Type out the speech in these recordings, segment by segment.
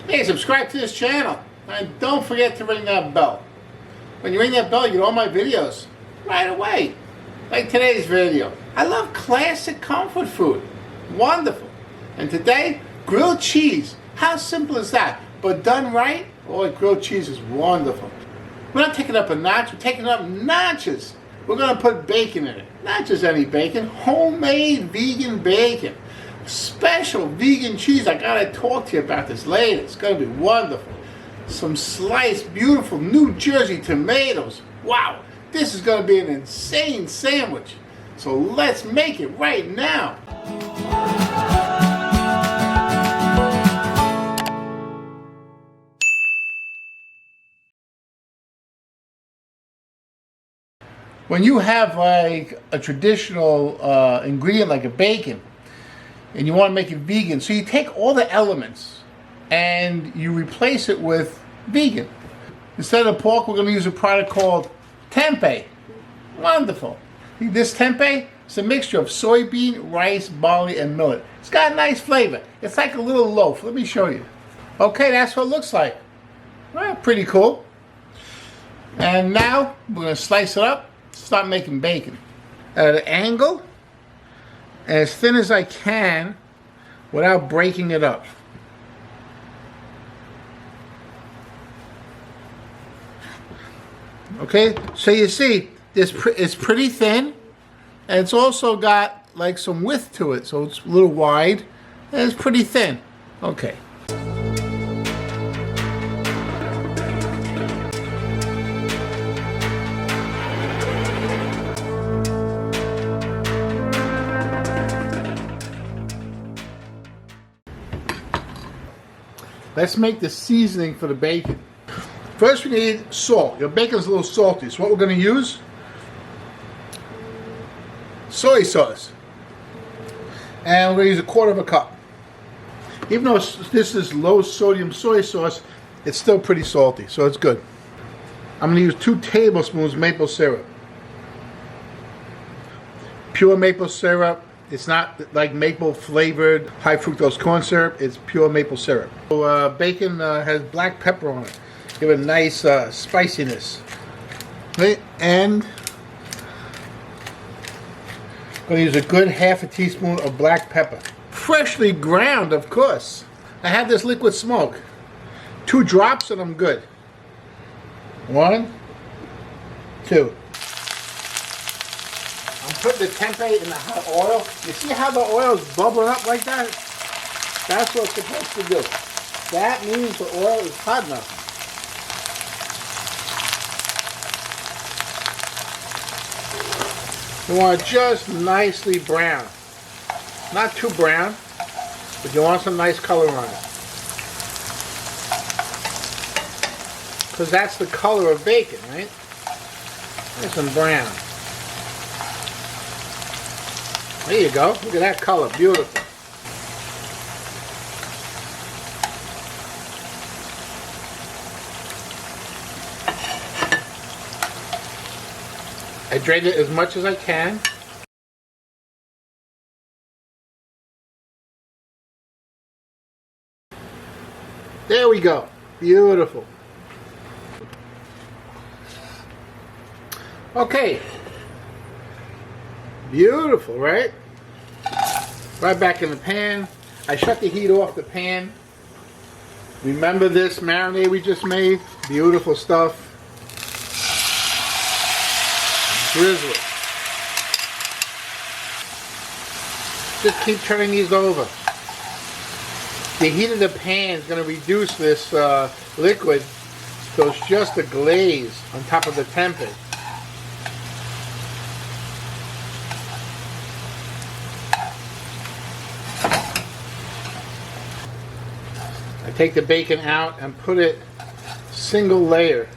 Hey, subscribe to this channel. And don't forget to ring that bell. When you ring that bell, you get all my videos right away. Like today's video. I love classic comfort food. Wonderful. And today, grilled cheese. How simple is that? But done right, oh, grilled cheese is wonderful. We're not taking it up a notch, we're taking it up notches. We're going to put bacon in it. Not just any bacon, homemade vegan bacon. Special vegan cheese. I got to talk to you about this later. It's going to be wonderful. Some sliced, beautiful New Jersey tomatoes. Wow, this is going to be an insane sandwich. So let's make it right now. When you have like a traditional ingredient like a bacon and you want to make it vegan, so you take all the elements and you replace it with vegan. Instead of pork, we're going to use a product called tempeh. Wonderful. This tempeh is a mixture of soybean, rice, barley, and millet. It's got a nice flavor. It's like a little loaf. Let me show you. Okay, that's what it looks like. Well, pretty cool. And now we're going to slice it up. Start making bacon at an angle as thin as I can without breaking it up. Okay, so you see it's pretty thin, and it's also got like some width to it, so it's a little wide and it's pretty thin. Okay. Let's make the seasoning for the bacon. First we need salt. Your bacon's a little salty, so what we're going to use? Soy sauce. And we're going to use 1/4 cup. Even though this is low sodium soy sauce, it's still pretty salty, so it's good. I'm going to use 2 tablespoons maple syrup. Pure maple syrup. It's not like maple flavored high fructose corn syrup. It's pure maple syrup. So, bacon has black pepper on it. Give it a nice spiciness. Okay. And I'm going to use a good 1/2 teaspoon of black pepper. Freshly ground, of course. I have this liquid smoke. 2 drops and I'm good. 1, 2. Put the tempeh in the hot oil. You see how the oil is bubbling up like that? That's what it's supposed to do. That means the oil is hot enough. You want it just nicely brown. Not too brown, but you want some nice color on it. Because that's the color of bacon, right? Nice and brown. There you go. Look at that color. Beautiful. I drain it as much as I can. There we go. Beautiful. Okay. Beautiful, right? Right back in the pan. I shut the heat off the pan. Remember this marinade we just made? Beautiful stuff. Drizzle it. Just keep turning these over. The heat of the pan is going to reduce this liquid so it's just a glaze on top of the tempeh. I take the bacon out and put it single layer.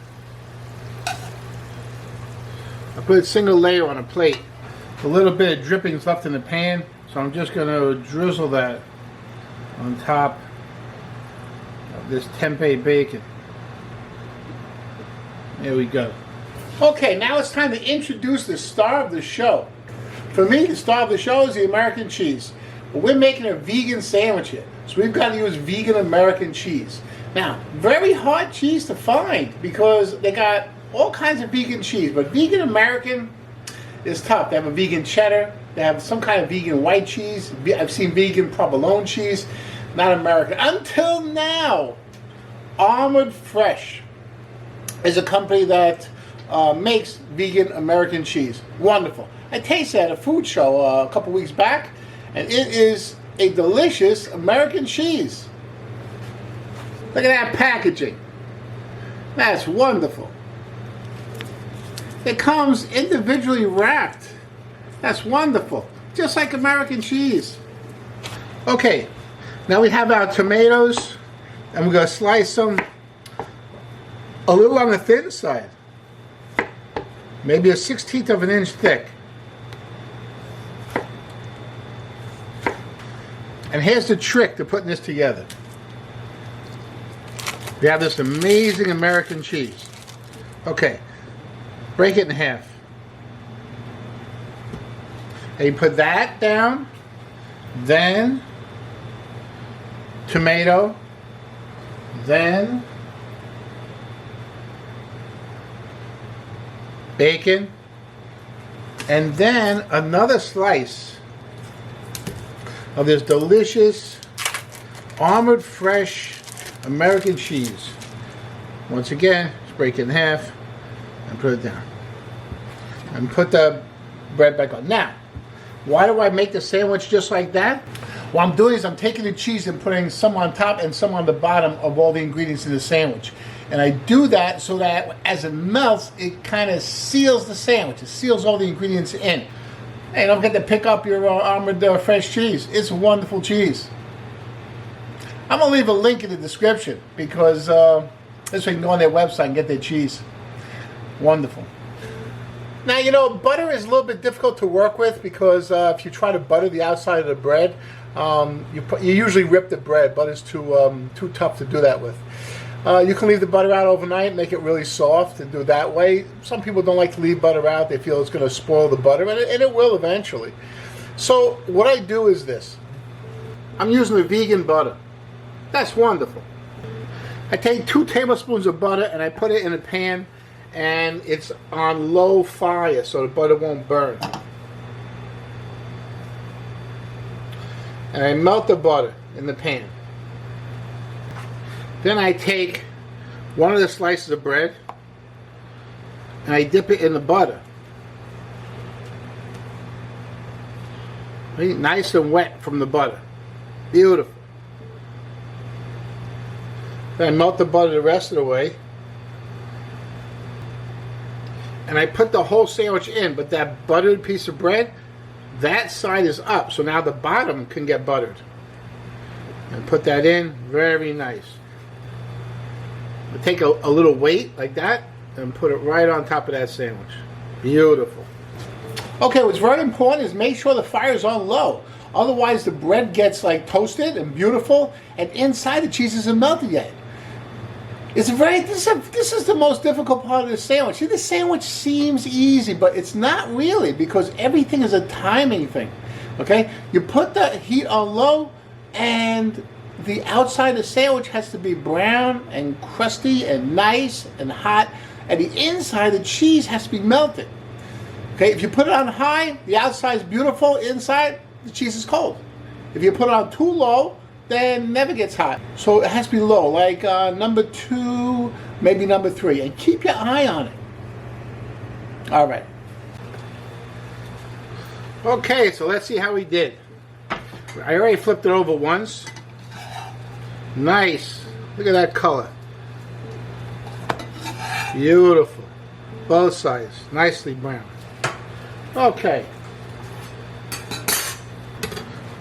I put it single layer on a plate. A little bit of drippings left in the pan, so I'm just going to drizzle that on top of this tempeh bacon. There we go. Okay, now it's time to introduce the star of the show. For me, the star of the show is the American cheese. But we're making a vegan sandwich here. So we've got to use vegan American cheese. Now, very hard cheese to find because they got all kinds of vegan cheese, but vegan American is tough. They have a vegan cheddar. They have some kind of vegan white cheese. I've seen vegan provolone cheese, not American. Until now, Armored Fresh is a company that makes vegan American cheese. Wonderful. I tasted it at a food show a couple weeks back, and it is a delicious American cheese. Look at that packaging. That's wonderful. It comes individually wrapped. That's wonderful. Just like American cheese. Okay, now we have our tomatoes, and we're going to slice them a little on the thin side. Maybe a 1/16 of an inch thick. And here's the trick to putting this together. We have this amazing American cheese. Okay, break it in half. And you put that down, then tomato, then bacon, and then another slice of this delicious Armored Fresh American cheese. Once again, just break it in half and put it down. And put the bread back on. Now, why do I make the sandwich just like that? What I'm doing is I'm taking the cheese and putting some on top and some on the bottom of all the ingredients in the sandwich. And I do that so that as it melts, it kind of seals the sandwich. It seals all the ingredients in. Hey, don't forget to pick up your Armored Fresh cheese. It's wonderful cheese. I'm going to leave a link in the description because this way you can go on their website and get their cheese. Wonderful. Now, you know, butter is a little bit difficult to work with because if you try to butter the outside of the bread, you usually rip the bread. Butter's too tough to do that with. You can leave the butter out overnight, make it really soft, and do it that way. Some people don't like to leave butter out. They feel it's going to spoil the butter, and it will eventually. So what I do is this. I'm using the vegan butter. That's wonderful. I take 2 tablespoons of butter and I put it in a pan, and it's on low fire so the butter won't burn. And I melt the butter in the pan. Then I take one of the slices of bread and I dip it in the butter. Nice and wet from the butter. Beautiful. Then I melt the butter the rest of the way. And I put the whole sandwich in, but that buttered piece of bread, that side is up. So now the bottom can get buttered. And put that in, very nice. I take a little weight like that and put it right on top of that sandwich. Beautiful. Okay, what's very important is make sure the fire is on low. Otherwise the bread gets like toasted and beautiful, and inside the cheese isn't melted yet. This is the most difficult part of the sandwich. See, the sandwich seems easy, but it's not really because everything is a timing thing. Okay? You put the heat on low, and the outside of the sandwich has to be brown and crusty and nice and hot, and the inside of the cheese has to be melted. Okay? If you put it on high, the outside is beautiful, inside, the cheese is cold. If you put it on too low, then it never gets hot. So it has to be low, like number 2, maybe number 3, and keep your eye on it. All right. Okay, so let's see how we did. I already flipped it over once. Nice. Look at that color. Beautiful. Both sides, nicely brown. Okay.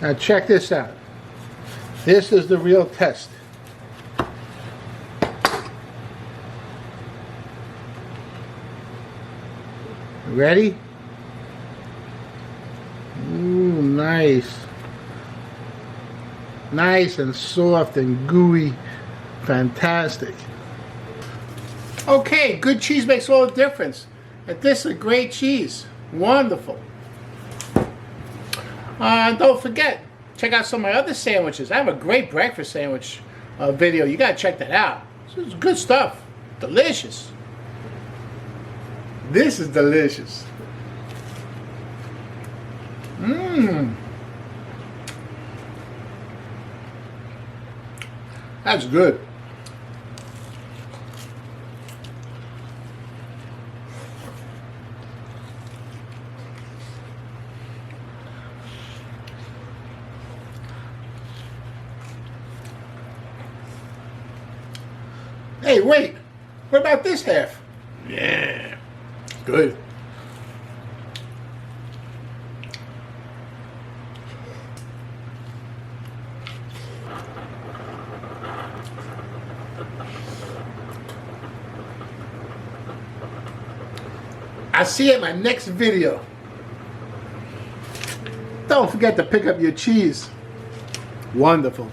Now check this out. This is the real test. Ready? Ooh, nice. Nice and soft and gooey. Fantastic. Okay, good cheese makes all the difference. And this is a great cheese. Wonderful. Don't forget, check check out some of my other sandwiches. I have a great breakfast sandwich video. You gotta check that out. This is good stuff. Delicious. This is delicious. Mmm. That's good. Hey, wait. What about this half? Yeah. Good. I'll see you in my next video. Don't forget to pick up your cheese. Wonderful.